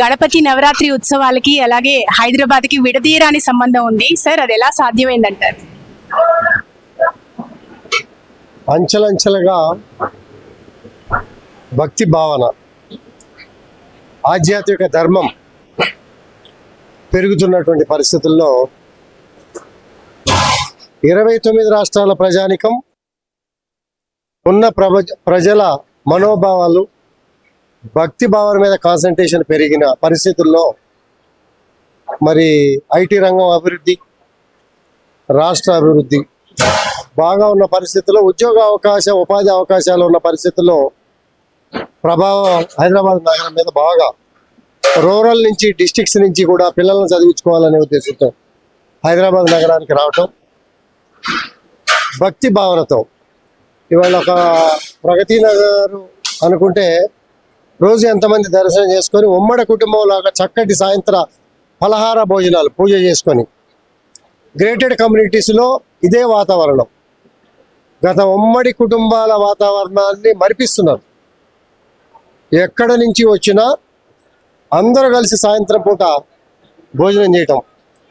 గణపతి నవరాత్రి ఉత్సవాలకి అలాగే హైదరాబాద్కి విడదీయరాని సంబంధం ఉంది సార్, అది ఎలా సాధ్యమైందంటారు? అంచెలంచెలుగా భక్తి భావన, ఆధ్యాత్మిక ధర్మం పెరుగుతున్నటువంటి పరిస్థితుల్లో 29 రాష్ట్రాల ప్రజానికం ఉన్న ప్రజల మనోభావాలు, భక్తి భావన మీద కాన్సన్ట్రేషన్ పెరిగిన పరిస్థితుల్లో మరి ఐటీ రంగం అభివృద్ధి, రాష్ట్ర అభివృద్ధి బాగా ఉన్న పరిస్థితుల్లో, ఉపాధి అవకాశాలు ఉన్న పరిస్థితుల్లో ప్రభావం హైదరాబాద్ నగరం మీద బాగా రూరల్ నుంచి, డిస్ట్రిక్ట్స్ నుంచి కూడా పిల్లలను చదివించుకోవాలనే ఉద్దేశంతో హైదరాబాద్ నగరానికి రావటం, భక్తి భావనతో ఇవాళ ఒక ప్రగతి నగర్ అనుకుంటే రోజు ఎంతమంది దర్శనం చేసుకొని ఉమ్మడి కుటుంబం లాగా చక్కటి సాయంత్ర ఫలహార భోజనాలు పూజ చేసుకొని గ్రేటెడ్ కమ్యూనిటీస్లో ఇదే వాతావరణం, గత ఉమ్మడి కుటుంబాల వాతావరణాన్ని మరిపిస్తున్నారు. ఎక్కడ నుంచి వచ్చినా అందరూ కలిసి సాయంత్రం పూట భోజనం చేయటం,